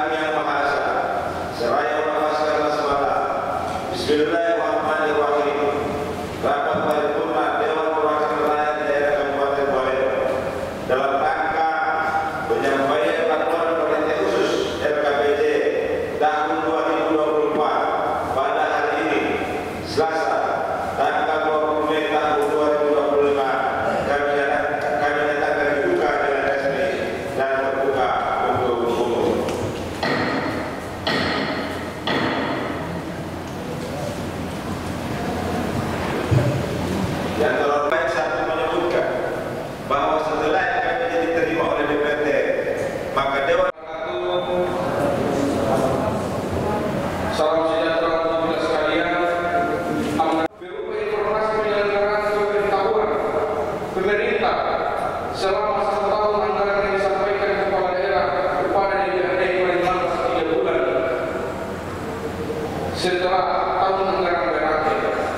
Tuhan Yang Maha Esa, seraya melepaskan semata. Bismillahirrahmanirrahim. Rapat paripurna Dewan Perwakilan Rakyat Daerah Kabupaten Borneo dalam rangka penyampaian laporan panitia khusus LKPD tahun 2024 pada hari ini, Selasa, tanggal 20 Mei tahun 2025, kami nyatakan dibuka dengan resmi dan terbuka untuk umum. Yang terhormat satu menyebutkan bahwa setelah LKPD diterima oleh DPRD, maka Dewan Salam sejahtera untuk kita sekalian. Berupa informasi penyelenggaraan pemberitahuan pemerintah selama 1 tahun anggaran yang disampaikan kepala daerah kepada DPRD paling lambat 3 bulan setelah tahun anggaran berakhir.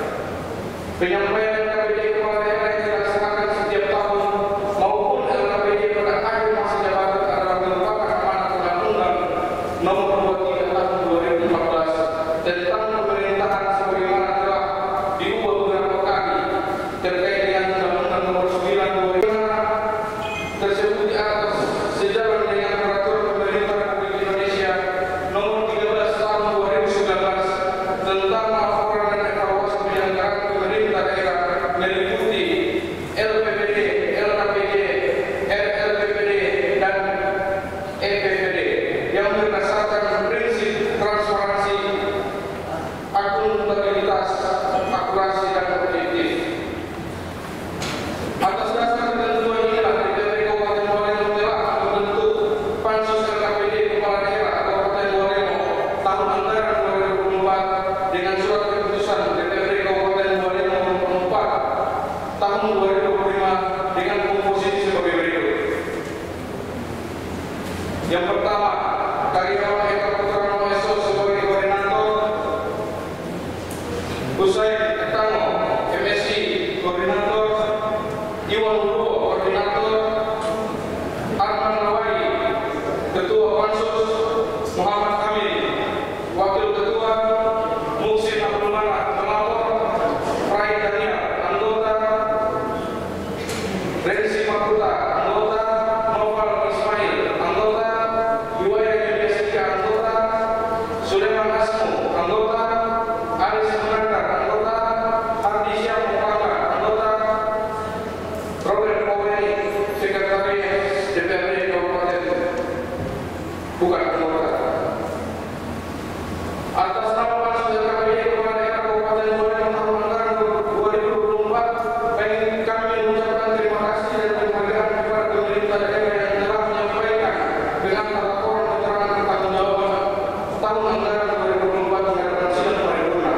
Penyampaian LKPD kepala daerah yang dilaksanakan setiap tahun maupun LKPD pada akhir masa jabatan adalah merupakan amanat Undang-Undang Nomor 23 Tahun 2014 tentang pemerintahan sebagaimana telah diubah beberapa kali terkait dengan Undang-Undang Nomor 9 2000 tersebut di atas sejalan dengan Peraturan Pemerintah Republik Indonesia Nomor 13 Tahun 2019 tentang laporan dan evaluasi penyelenggaraan pemerintah daerah meliputi LPPD, LKPD, RLPPD, dan EPPD yang berdasarkan prinsip transparansi, akuntabilitas, akurasi, dan objektif. Atas dasar ketentuan inilah DPRD Kabupaten Borneo telah membentuk Pansus LKPD Kepala Daerah Kabupaten Borneo tahun anggaran 2024 dengan surat keputusan DPRD Kabupaten Borneo nomor 4 tahun 2025 dengan komposisi sebagai berikut. Yang pertama, Karyawan Eka Putra Noeso sebagai koordinator, Usaid Etano MSI koordinator, Iwan Lubo koordinator, Arman Lawai ketua Pansus, Muhammad Hamid wakil ketua, Muksin Abdul Manak pelapor, Rai Daniel anggota, Rensi Maputa anggota, Noval Ismail anggota, Iwaya Yudhistira anggota, Sulaiman Asmu anggota, Aris Munandar anggota, Ardi Syam Muhammad anggota, Robert Poweri sekretaris DPRD Kabupaten bukan anggota. Atas nama Pansus LKPD Kepala Daerah Kabupaten Borneo tahun anggaran 2024, kami mengucapkan terima kasih dan penghargaan kepada pemerintah daerah yang telah menyampaikan dengan laporan keterangan pertanggungjawaban tahun anggaran 2024 dengan sidang paripurna.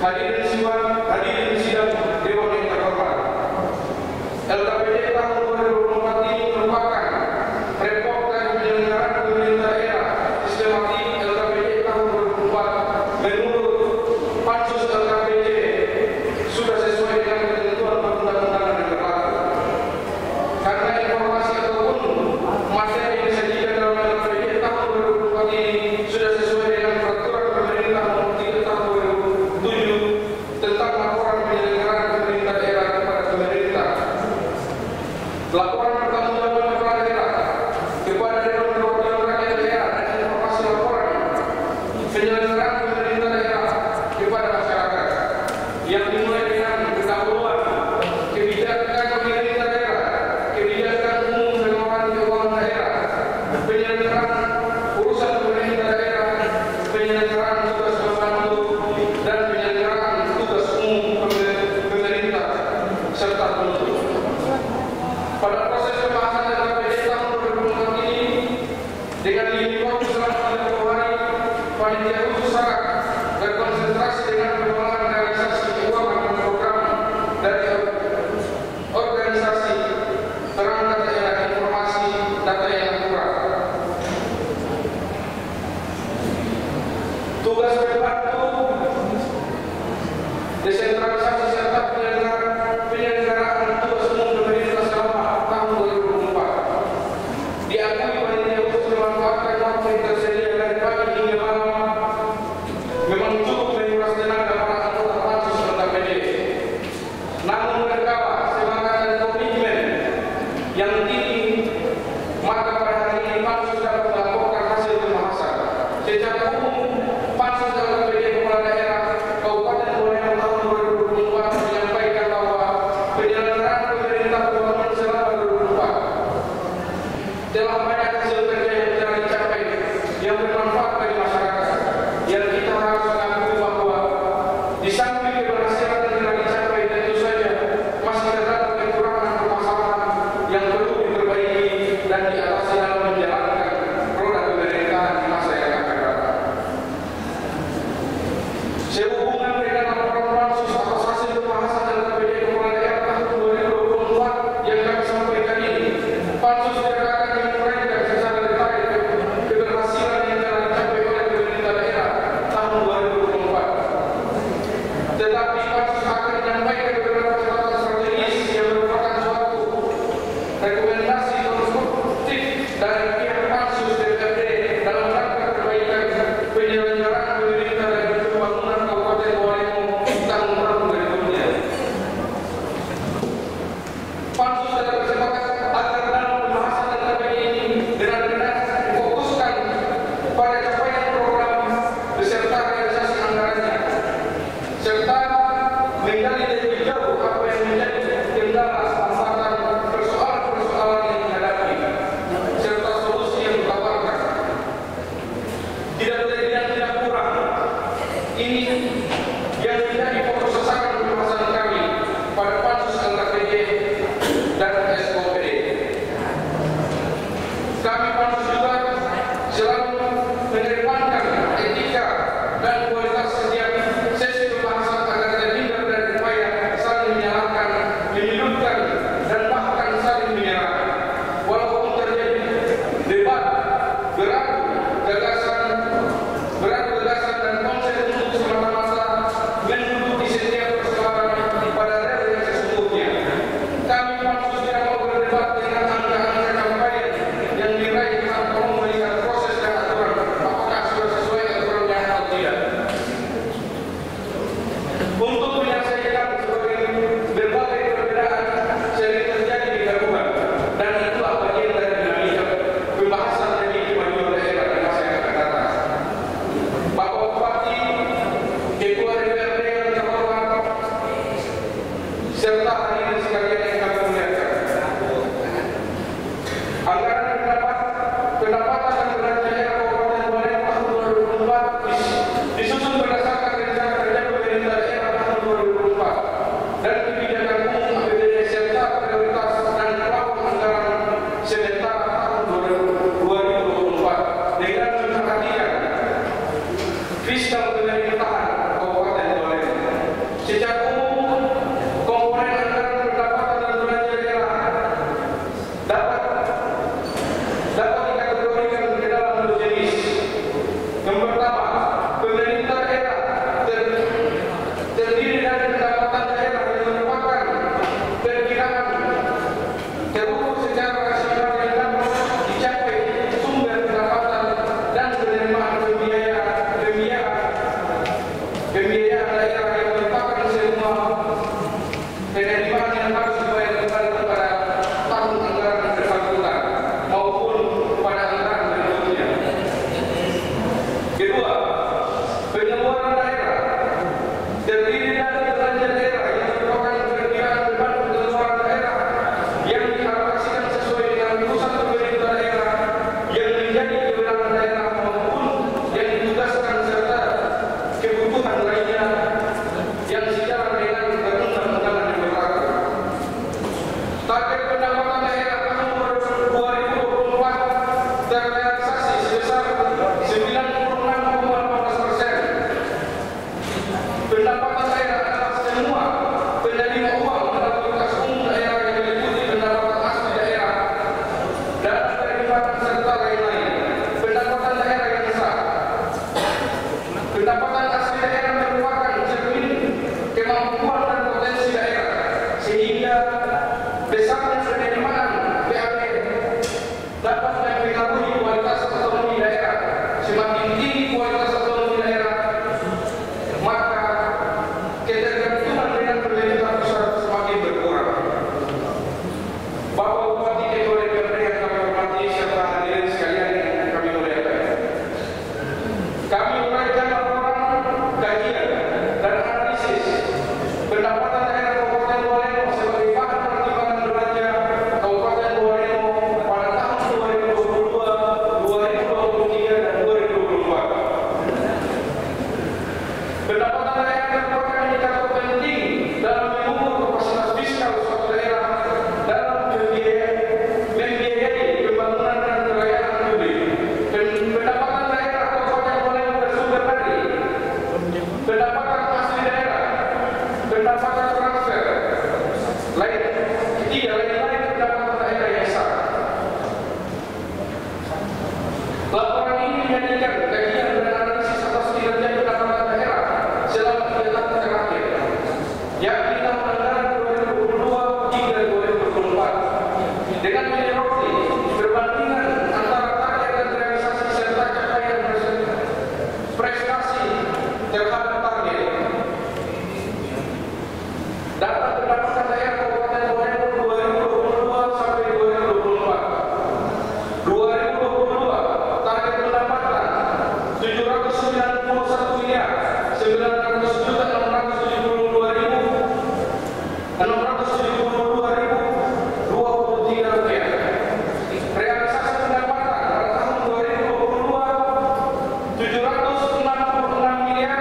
Hadirin sidang Dewan yang terhormat, LKPD tahun 2024 ini merupakan report dari penyelenggaraan pemerintah daerah sistematik LKPD tahun 2024 menurut Pansus LKPD sudah sesuai dengan ketentuan perundang-undangan yang berlaku. Karena informasi ataupun materi yang disajikan dalam LKPD tahun 2024 ini sudah sesuai dengan peraturan pemerintah nomor 3 tahun 2007 tentang laporan penyelenggaraan pemerintah daerah kepada pemerintah. Laporan pertanggungjawaban kepala daerah kepada Dewan Perwakilan Rakyat Daerah dan informasi laporan penyelenggaraan pemerintah daerah kepada masyarakat yang dimulai dengan pendahuluan kebijakan pemerintah daerah, kebijakan umum pengelolaan keuangan daerah, penyelenggaraan urusan pemerintah daerah, penyelenggaraan tugas pembantu, dan penyelenggaraan tugas umum pemerintah serta penutup. Pada proses pembahasan LKPD tahun 2024 ini, dengan limit waktu selama 30 hari, panitia khusus sangat berkonsentrasi dengan pengembangan realisasi keuangan dan program dari organisasi perangkat daerah informasi data yang akurat. Tugas pembantu desentralisasi serta penyelenggaraan tugas umum pemerintah selama tahun 2024 diakui panitia khusus memanfaatkan waktu bermanfaat bagi masyarakat. Yang kita harus mengakui bahwa di samping keberhasilan yang telah dicapai, tentu saja masih terdapat kekurangan permasalahan yang perlu diperbaiki dan diatasi dalam menjalankan roda pemerintahan di masa yang akan datang. Sehubungan dengan laporan pansus atas hasil pembahasan dalam KPD Kepala Daerah tahun 2024 yang kami sampaikan ini, pansus tidak akan menguraikan secara detail keberhasilan yang telah dicapai oleh pemerintah daerah tahun 2024. Tetapi pansus akan menyampaikan beberapa catatan strategis yang merupakan suatu rekomendasi konstruktif dari pihak pansus DPRD dalam rangka perbaikan penyelenggaraan pemerintah dan pembangunan Kabupaten Walengo tahun berikutnya. Pansus telah bersepakat agar dalam pembahasan KPD ini benar-benar difokuskan pada capaian program beserta realisasi anggarannya, serta menggali lebih jauh apa yang menjadi kendala, hambatan, persoalan-persoalan yang dihadapi, serta solusi yang ditawarkan. Tidak lebih dan tidak kurang, ini yang menjadi fokus sasaran pembahasan kami pada pansus LKPD dan SKPD. Kami pansus juga selalu mengedepankan etika dan kualitas setiap sesi pembahasan agar terhindar dari upaya saling menyalahkan, menyudutkan, dan bahkan saling menyerang. Walaupun terjadi debat, beradu gagasan dan konsep untuk semata-mata menduduki setiap persoalan pada rel yang sesungguhnya. Kami pansus tidak mau berdebat dengan angka-angka capaian yang diraih tanpa melihat proses dan aturan apakah sudah sesuai aturannya atau tidak. Untuk menyelesaikan berbagai perbedaan sering terjadi di gabungan, dan itulah bagian dari dinamika pembahasan demi kemajuan daerah di masa yang akan datang. Bapak Bupati, Ketua DPRD yang terhormat, serta hadirin sekalian yang kami muliakan, anggaran pendapatan dan belanja daerah Kabupaten Walengo tahun 2024 disusun berdasarkan rencana kerja pemerintah daerah tahun 2024 dan kebijakan umum APBD serta prioritas dan plafon anggaran sementara tahun 2024 dengan memperhatikan fiskal pemerintahan Kabupaten Walengo. Secara umum, komponen anggaran pendapatan dan belanja daerah dapat dikategorikan ke dalam dua jenis. Yang pertama, pemerintah daerah terdiri dari pendapatan daerah yang merupakan perkiraan terukur secara rasional yang dapat dicapai sumber pendapatan dan penerimaan pembiayaan daerah yang merupakan semua penerimaan yang harus dibayar kembali kepada tahun anggaran bersangkutan maupun pada anggaran berikutnya. Kedua, 91 miliar 900 juta 672.672.023 rupiah. Realisasi pendapatan pada tahun 2022 766 miliar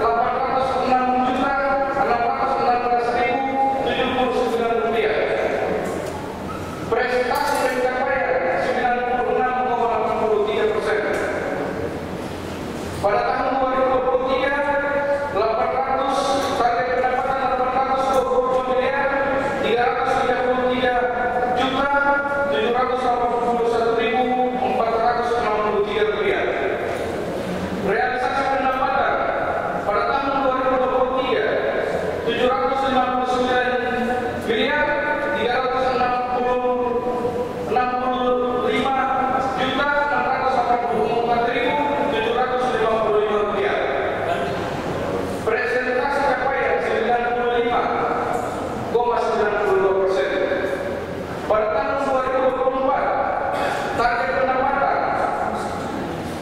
806 juta 616.079 rupiah. Prestasi pencapaian 96,83%. Pada tahun 2023 target pendapatan 822 miliar 333 juta 781.463 rupiah. Realisasi pendapatan pada tahun 2023 759 miliar 365 juta 684.755 rupiah. Presentasi capaian 95,92%. Pada tahun 2024 target pendapatan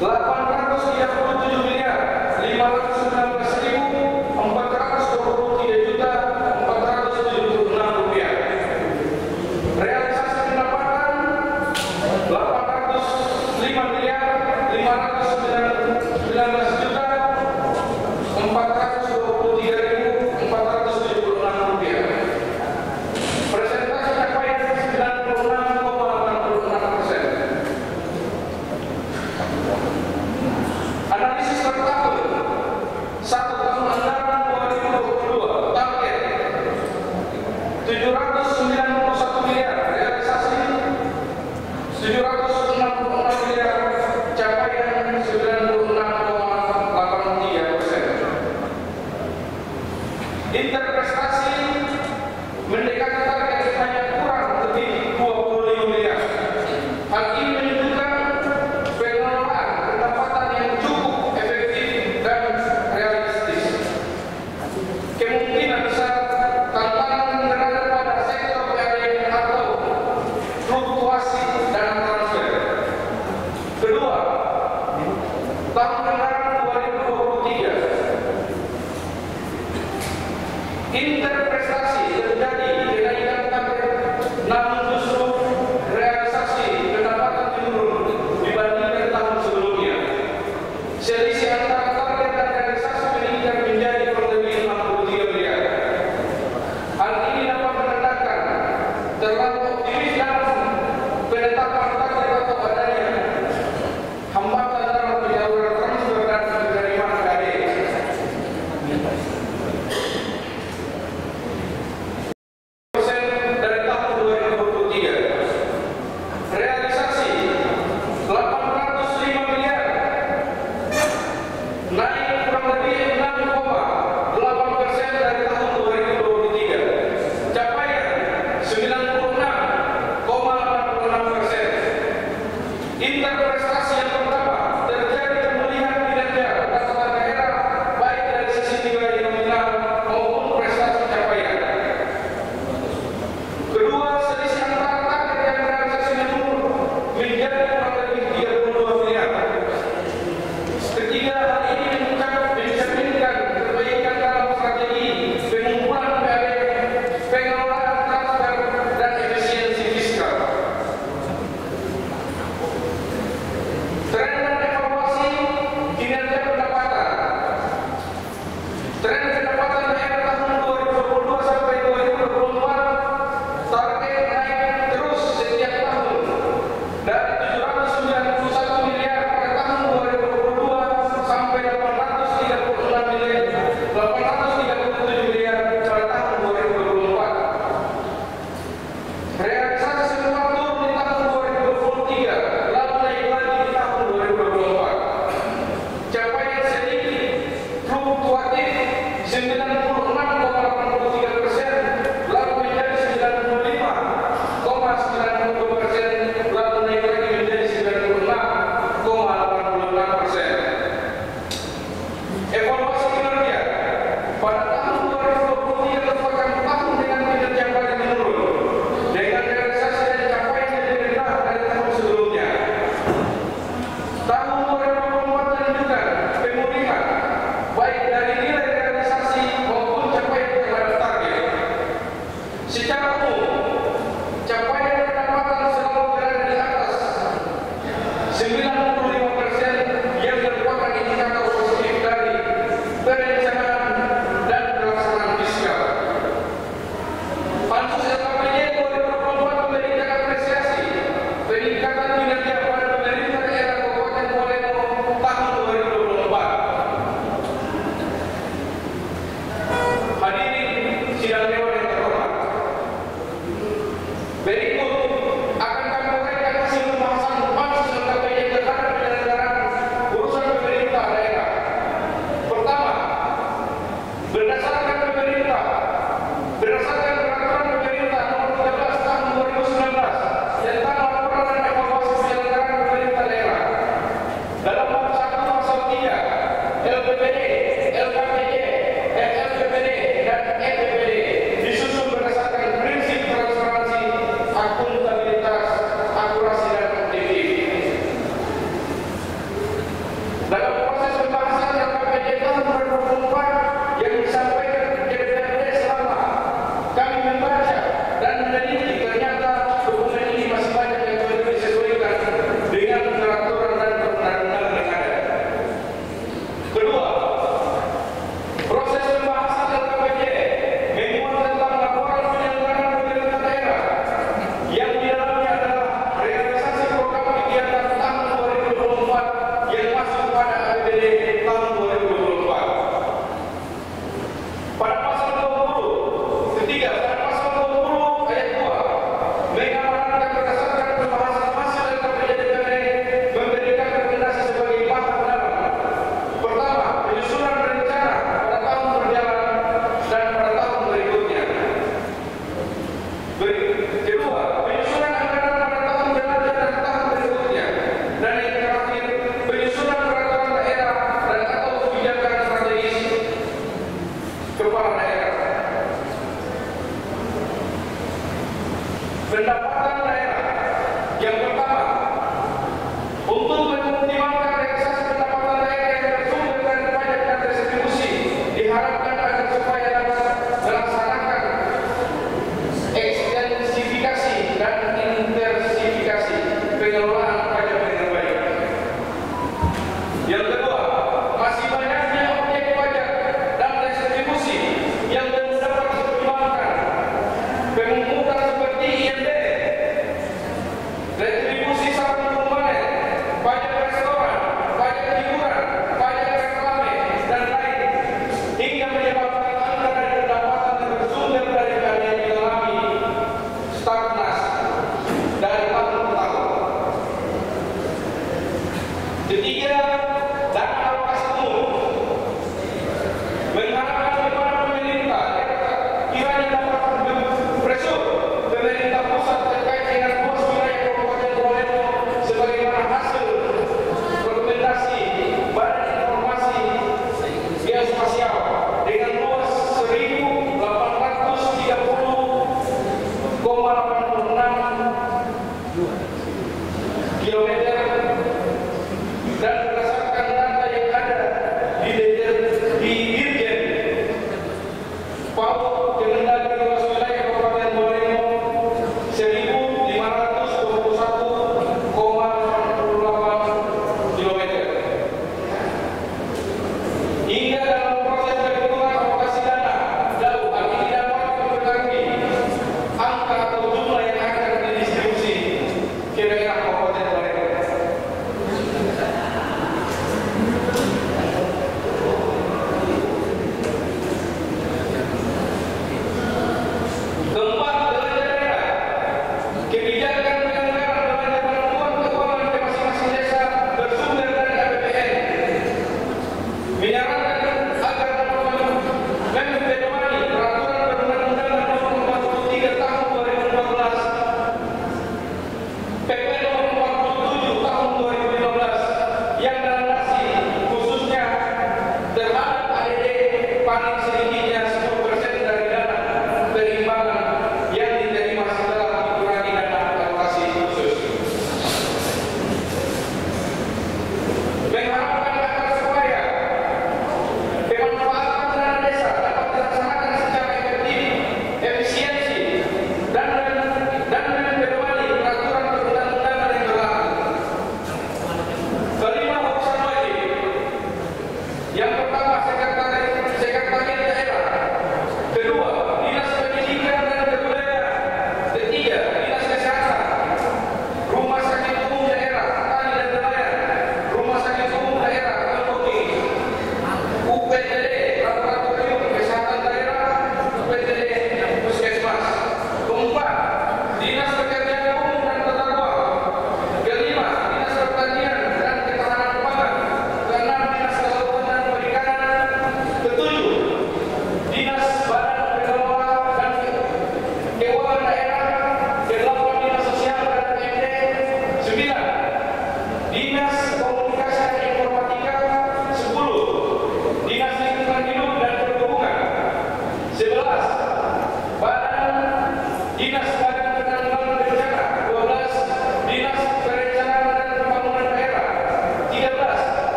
837 miliar 519.423 juta 476 rupiah. Realisasi pendapatan 805 miliar 519 juta 423.476 rupiah. Presentasi capaian 96,86%. Analisis per tahun 1 tahun anggaran 2022 target 791 miliar, realisasi 766 miliar, capaian 96,86%.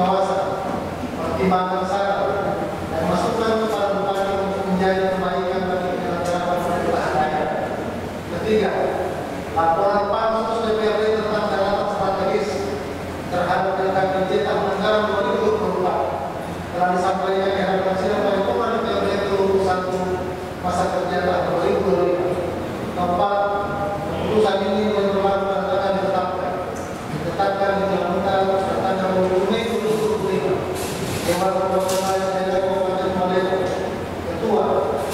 pengawasan, pertimbangan saran, dan masukan kepada bupati untuk menjadi perbaikan bagi penyelenggaraan pemerintahan daerah. Ketiga, laporan pansus DPRD tentang catatan strategis terhadap LKPJ tahun anggaran 2024 telah disampaikan di hadapan sidang paripurna DPRD ke-21 masa kerja tahun 2025. Keempat, keputusan ini berlaku dan akan ditetapkan di Undang-Undang tanggal 20 Mei 2025. Dewan Perwakilan Daerah Kabupaten Maleo, Ketua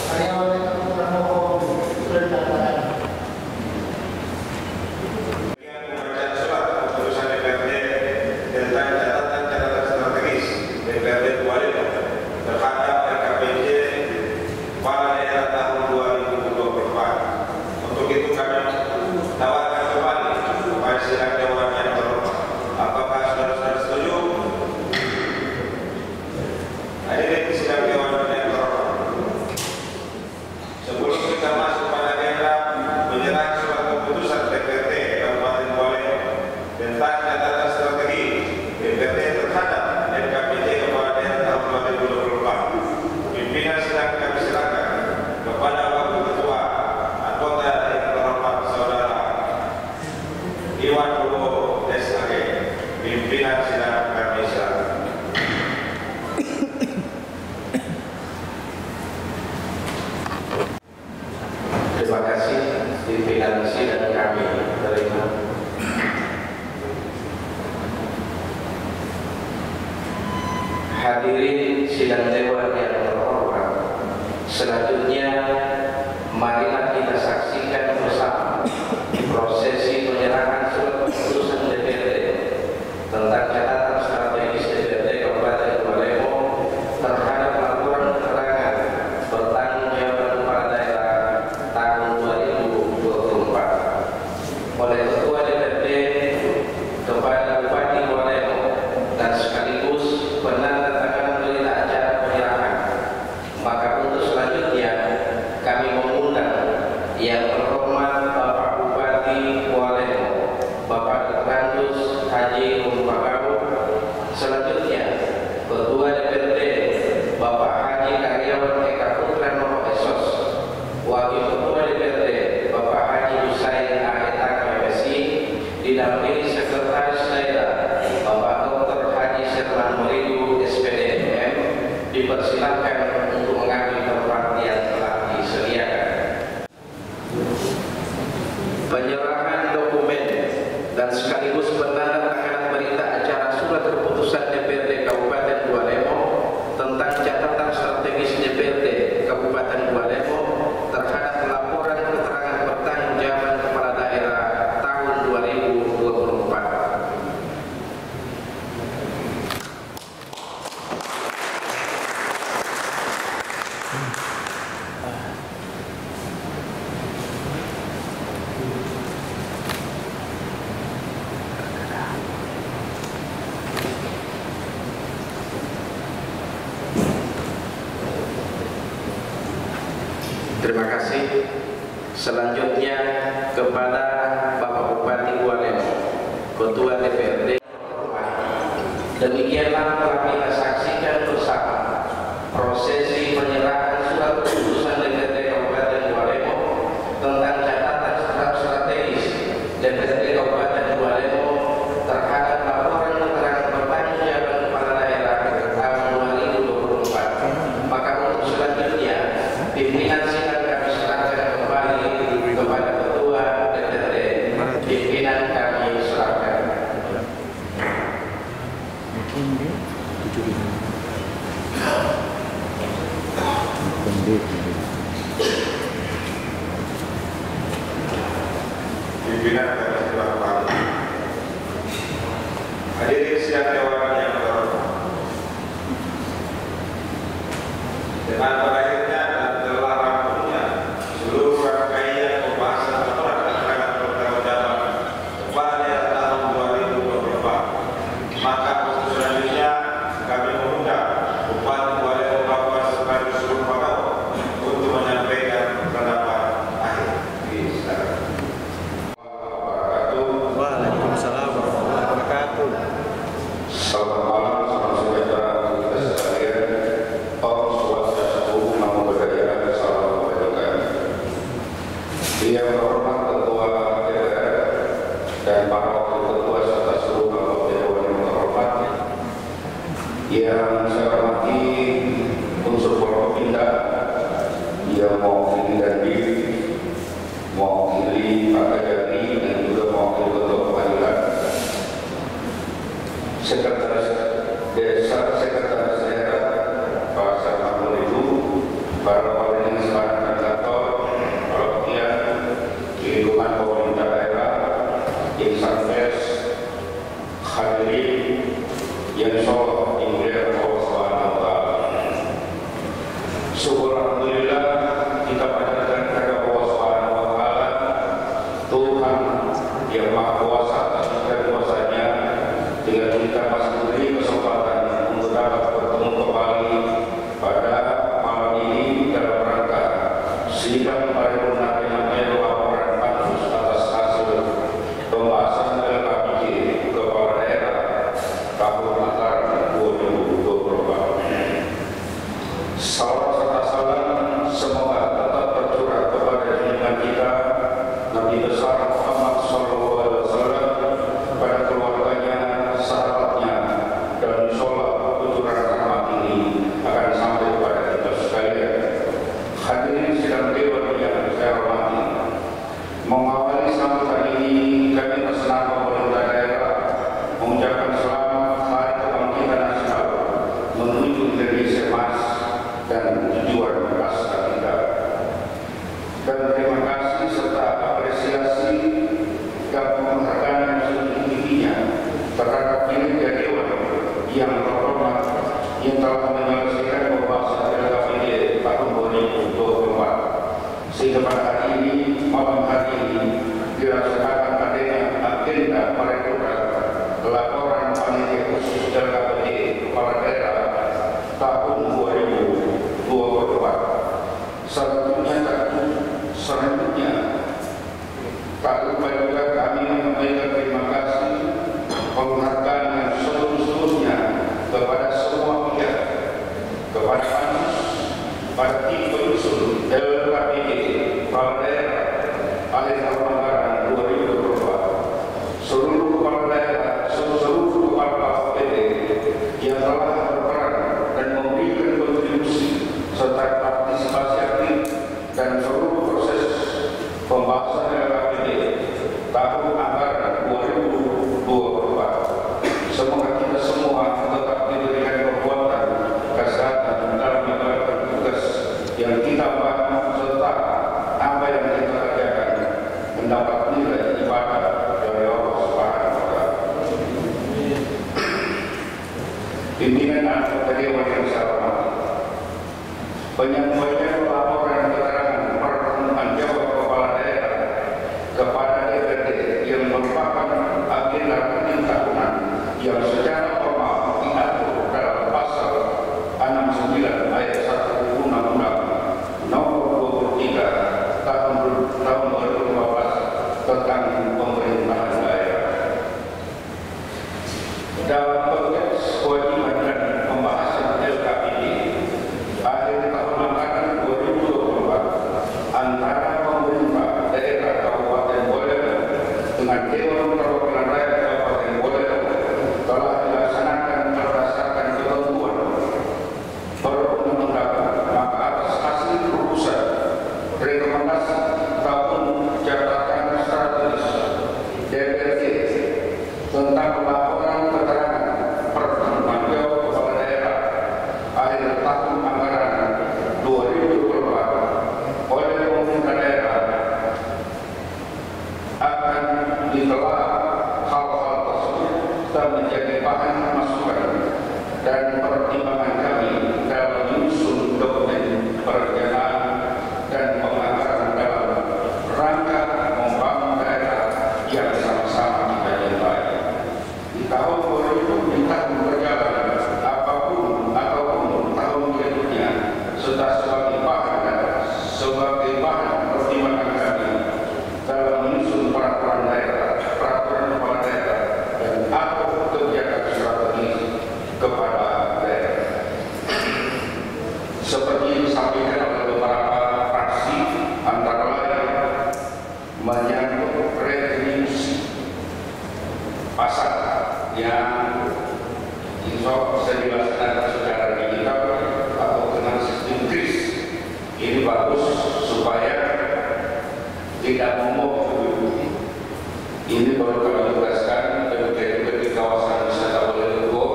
Karyawan Dekan Pranowo sudah ditandatangani. Terima kasih pimpinan sidang kami terima. Hadirin sidang dewan yang terhormat, selanjutnya marilah kita saksikan bersama prosesi penyerahan surat keputusan DPRD tentang catatan strategis DPRD Kabupaten Maleo terhadap laporan keterangan pertanggungjawaban kepala daerah tahun 2024 oleh Ketua DPRD kepada Bupati Maleo dan sekaligus penandatanganan berita acara penyerahan. Maka untuk selanjutnya kami mengundang yang terhormat Bapak Bupati Maleo, Bapak Randus Haji Mumpagau. Selanjutnya Ketua DPRD Bapak Haji Karyawan Eka Putra Nono Esos, Wakil Ketua DPRD Bapak Haji Husain Aeta KMSI, didampingi Sekretaris Daerah Bapak Dr. Haji Serman Meridu SPDMM, dipersilakan untuk mengambil tempat yang telah disediakan. Penyerahan dokumen dan sekaligus penandatanganan berita acara surat keputusan DPRD Kabupaten Maleo tentang catatan strategis DPRD Kabupaten Maleo terhadap laporan keterangan pertanggungjawaban kepala daerah tahun 2024. Terima kasih. Selanjutnya kepada Bapak Bupati Maleo, Ketua DPRD. Demikianlah telah kita saksikan bersama prosesi penyerahan surat keputusan DPRD Kabupaten Maleo tentang catatan strategis DPRD Kabupaten Maleo terhadap laporan keterangan pertanggungjawaban kepala daerah tahun 2024. Maka untuk selanjutnya pimpinan sidang kami serahkan kembali kepada Ketua DPRD. Pimpinan kami serahkan. Pimpinan kami serahkan. Hadirin sidang dewan yang terhormat, dengan berakhirnya dan telah rampungnya seluruh rangkaian pembahasan laporan keterangan pertanggungjawaban kepala daerah tahun 2024, maka untuk selanjutnya kami mengundang Bupati Maleo Bapak Sekaligus Mumpagau untuk menyampaikan pendapat akhir di sidang. Waalaikumsalam warahmatullahi wabarakatuh. Selamat malam. Yang saya hormati unsur Forkopimda yang mewakili Dandim, mewakili Pak Kajari dan juga mewakili Ketua Pengadilan, Sekretaris Desa, Sekretaris Daerah, Pak Sarmantun itu, para pimpinan sekarang kantor, perwakilan kehidupan pemerintah daerah, insan pers, hadirin yang insyaallah dimuliakan Allah Subhanahu wa taala. Syukur alhamdulillah kita panjatkan kepada Allah Subhanahu wa taala, Tuhan yang Maha Kuasa atas segala kuasanya, dengan kita masih diberi kesempatan untuk dapat bertemu kembali pada malam ini dalam rangka sidang paripurna penyampaian laporan pansus atas hasil pembahasan LKPD Kepala Daerah tahun anggaran 2024. Salam serta salam semoga tetap tercurah kepada junjungan kita Nabi besar Muhammad SAW, pada keluarganya, sahabatnya, dan insyaallah tujuan rahmat ini akan sampai kepada kita sekalian. Hadirin sidang dewan yang saya hormati, mengawali sambutan ini kami bersama pemerintah daerah mengucapkan selamat Hari Kebangkitan Nasional menuju Indonesia Emas dan tujuan pasca kita. Dan terima kasih serta apresiasi dan penghargaan yang setinggi-tingginya terhadap kinerja Dewan yang terhormat yang telah menyelesaikan pembahasan LKPD tahun 2024, sehingga pada hari ini, malam hari ini, dilaksanakan adanya agenda paripurna laporan panitia khusus LKPD Kepala Daerah tahun 2024. Selanjutnya, tak lupa juga kami menyampaikan terima kasih, penghargaan yang seluruh-seluruhnya kepada semua pihak, kepada pansus, pada tim penyusun LKPD Kepala Daerah akhir tahun anggaran 2024, seluruh kepala daerah, seluruh kepala KPD yang telah berperan dan memberikan kontribusi serta partisipasi aktif dan seluruh proses pembahasan LKPD tahun anggaran 2024. Semoga kita semua tetap diberikan kekuatan, kesehatan dalam menjalankan tugas yang kita bangun, serta apa yang kita kerjakan mendapat nilai ibadah dari Allah Subhanahu wa taala. Pimpinan anggota Dewan yang saya hormati, penyampaian laporan keterangan pertanggungjawab kepala daerah kepada DPRD yang merupakan agenda rutin tahunan yang secara formal diatur dalam pasal 69 ayat 1 Undang-Undang Nomor 23 tahun 2015 tentang pemerintahan daerah. Dalam konteks kewajiban dan pembahasan LKPD akhir tahun anggaran 2024 antara pemerintah daerah Kabupaten Boulder dengan Dewan Perwakilan Rakyat Kabupaten Boulder telah dilaksanakan berdasarkan ketentuan perundang-undangan, maka atas hasil keputusan rekomendasi tahun catatan strategis DPRD tentang laporan keterangan pertanggungjawab kepala daerah akhir tahun anggaran 2024 oleh pemerintah daerah, akan ditelah hal-hal tersebut dan menjadi bahan masukan dan pertimbangan kami dalam menyusun dokumen perencanaan dan penganggaran dalam rangka membangun daerah yang sama-sama kita cintai. Di tahun 2000, di tahun berjalan apapun ataupun tahun berikutnya, serta sebagai bahan pertimbangan kami dalam menyusun peraturan daerah, peraturan kepala daerah, dan atau kebijakan strategis kepada daerah. tidak momok. Ini baru kami tugaskan, demikian juga di kawasan wisata Bolerogo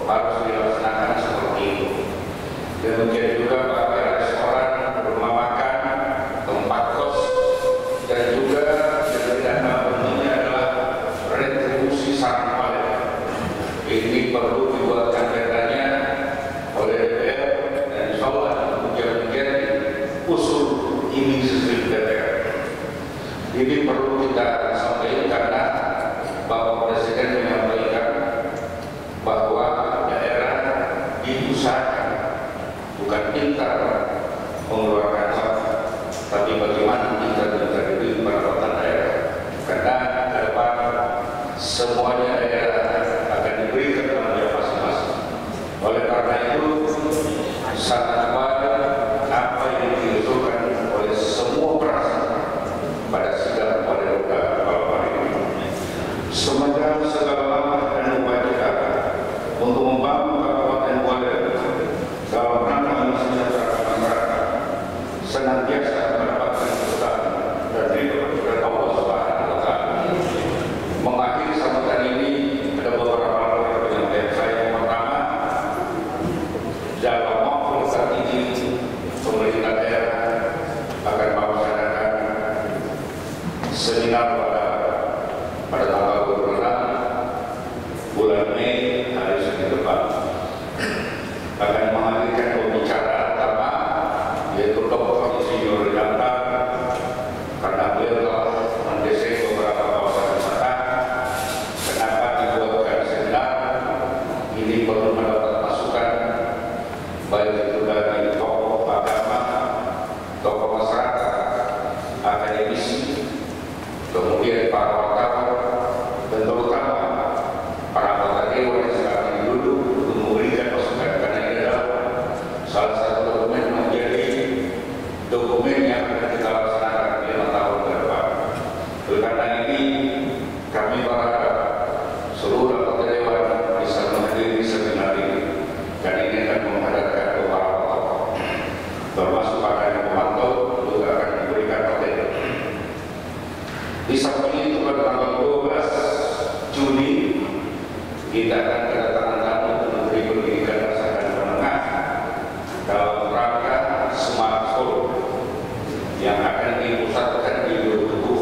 harus dilaksanakan seperti itu. Demikian juga pakai restoran, rumah makan, tempat kos, dan juga yang tidak pentingnya adalah retribusi sarana palet. Ini perlu dibuatkan petanya oleh DPR dan insya Allah menjadi usul ini sesuai DPR. Ini perlu kita sampaikan karena Bapak Presiden menyampaikan bahwa daerah diusahakan, bukan pintar mengeluarkan hak, tapi bagaimana kita menjadi pendapatan daerah. Karena ke depan semuanya daerah akan diberikan tanggung masing-masing. Oleh karena itu sangat baik apa yang diusulkan oleh semua praksi pada sidang pada hari ini. Semoga segala langkah dan upaya kita untuk membangun Kabupaten Bualer dalam rangka mensejahterakan masyarakat senantiasa mendapatkan keberkahan dan ridho dari Allah Subhanahu wa Ta'ala. Mengakhiri sambutan ini ada beberapa penyampaian saya. Yang pertama, dalam waktu dekat ini pemerintah daerah akan melaksanakan seminar pada tanggal 26 bulan Mei hari Senin depan. Akan menghadirkan pembicara utama yaitu Dr. Insinyur Yanta, karena beliau telah mendesain beberapa kawasan wisata. Kenapa dibuatkan seminar? Ini perlu mendapat masukan baik itu dari tokoh agama, tokoh masyarakat, akademisi, kemudian para wartawan, dan terutama para anggota dewan yang sekarang duduk untuk memberikan masukan, karena ini adalah salah satu dokumen menjadi dokumen yang akan kita laksanakan 5 tahun ke depan. Oleh karena ini kami berharap seluruh anggota dewan bisa menghadiri seminar ini, dan ini akan menghadirkan beberapa tokoh, termasuk para yang memantau juga akan diberikan materi. Di samping itu pada tanggal 12 Juni kita akan kedatangan tamu Menteri Pendidikan Dasar dan Menengah dalam rangka Smart School yang akan dipusatkan di Bulutubu.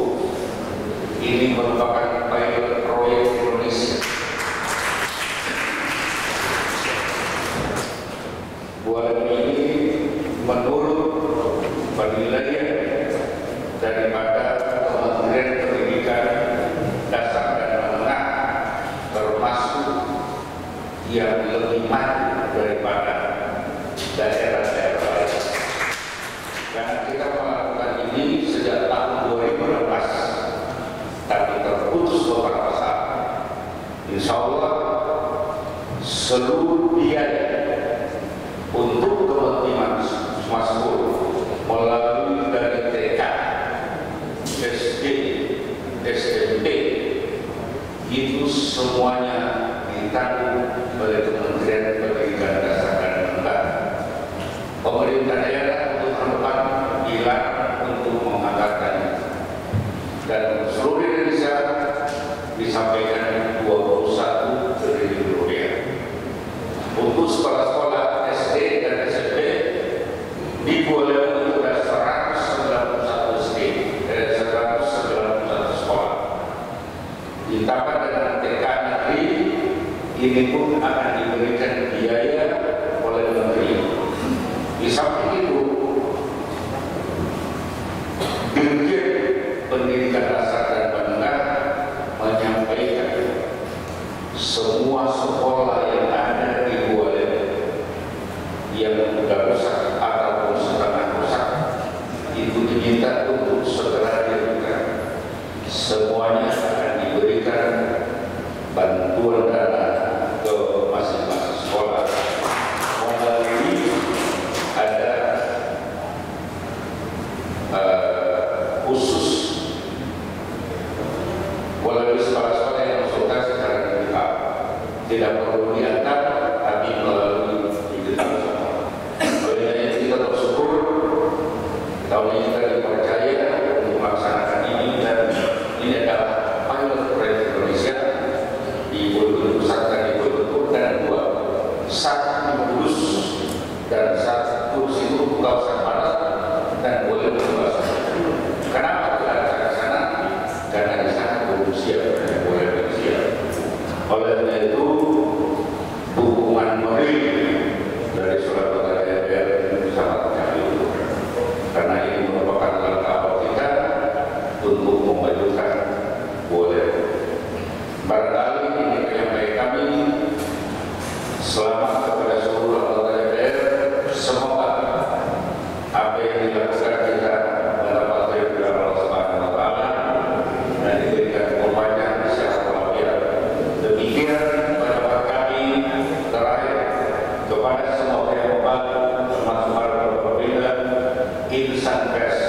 Ini merupakan pilot proyek Indonesia. Bulan ini menurut penilaian daripada Kementerian Pendidikan Dasar dan Menengah termasuk yang lebih maju daripada daerah-daerah lain. Dan kita melakukan ini sejak tahun 2016, tapi terputus beberapa saat. Insya Allah seluruh biaya untuk kepentingan Smart melalui dari TK, SD, SMP itu semuanya ditanggung oleh Kementerian Pendidikan Dasar dan Menengah. Pemerintah daerah untuk tempat dilarang untuk menganggarkannya, dan seluruh Indonesia disampaikan 21 triliun rupiah. Untuk sekolah-sekolah SD dan SMP di Bualer itu ada 191 SD, 191 sekolah. Ditambah dengan TK negeri, ini pun akan diberikan biaya oleh negeri. Di samping itu, Dirjen Pendidikan Dasar dan Menengah menyampaikan semua sekolah yang ada di Bualer yang sudah rusak ataupun setengah rusak itu diminta untuk segera dilakukan. Semuanya akan diberikan bantuan dana ke kepada seluruh anggota DPR, semoga apa yang dilakukan kita mendapat ridho Allah Subhanahu wa Ta'ala dan diberikan kemuliaan secara walafiat. Demikian pendapat kami terakhir kepada semua pihak termasuk para pemerintah, insan pers.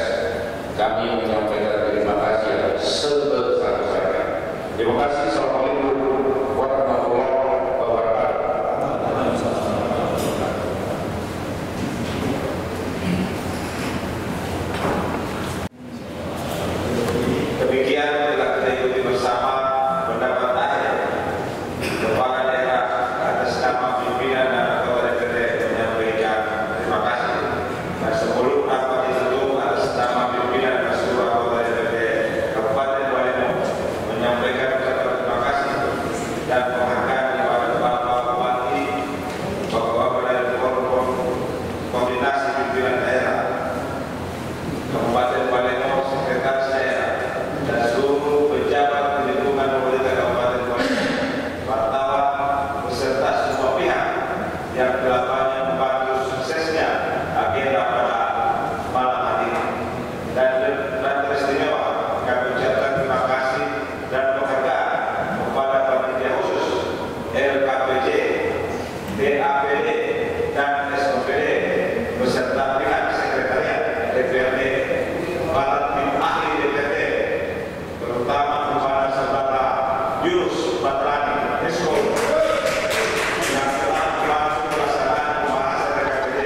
Kami menyampaikan terima kasih sebesar-besarnya. Terima kasih. Assalamualaikum warahmatullahi wabarakatuh. Demikian telah kita ikuti bersama pendapat akhir kepala daerah atas nama pimpinan dan anggota DPRD menyampaikan terima kasih. Dan sebelum rapat ditutup atas nama pimpinan dan seluruh anggota DPRD Kabupaten Balemo menyampaikan ucapan terima kasih dan penghargaan kepada Bapak Bupati, Bapak-bapak dari Forum Koordinasi Pimpinan Daerah Kabupaten Balemo, Sekretaris Daerah dan seluruh pejabat di lingkungan pemerintah Kabupaten Balemo, wartawan beserta semua pihak yang telah banyak membantu suksesnya agenda pada malam hari ini. Dan teristimewa kami ucapkan terima kasih dan penghargaan kepada panitia khusus LKPJ, DAPD dan SOPD beserta pihak sekretariat DPRD, para tim ahli DPRD, terutama kepada saudara Yunus Batrani Esko yang telah membantu pelaksanaan pembahasan RKPD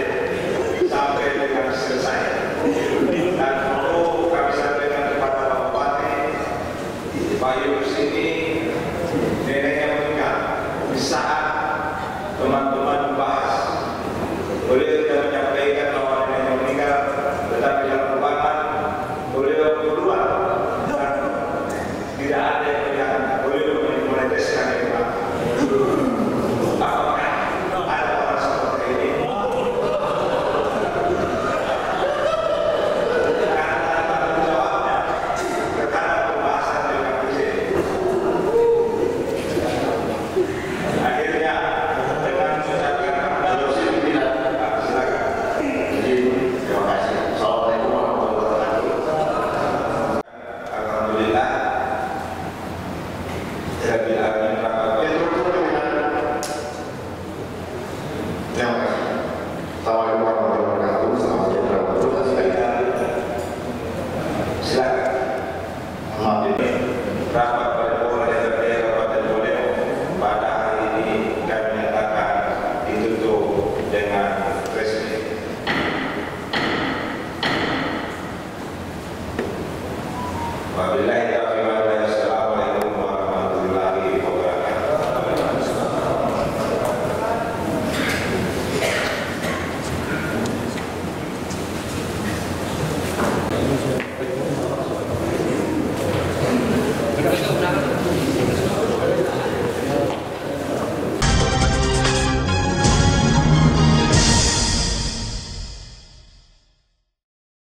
sampai dengan selesai. Dan perlu kami sampaikan kepada Pak Bupati, Pak Yunus ini neneknya meninggal di saat teman-teman membahas. Beliau tidak menyampaikan bahwa neneknya meninggal, tetapi dalam ruangan beliau keluar dan tidak ada yang melihat. Beliau meneteskan air mata. Apakah ada orang seperti ini? Karena tanggung jawabnya terhadap pembahasan LKPD. Akhirnya dengan mengucapkan silakan. Terima kasih. Assalamualaikum warahmatullahi wabarakatuh. Alhamdulillah. Rabbil alamin. Terima kasih. Assalamualaikum warahmatullahi wabarakatuh. Selamat sejahtera untuk kita sekalian. Silakan. Rapat paripurna DPRD Kabupaten Balemo pada hari ini kami nyatakan ditutup dengan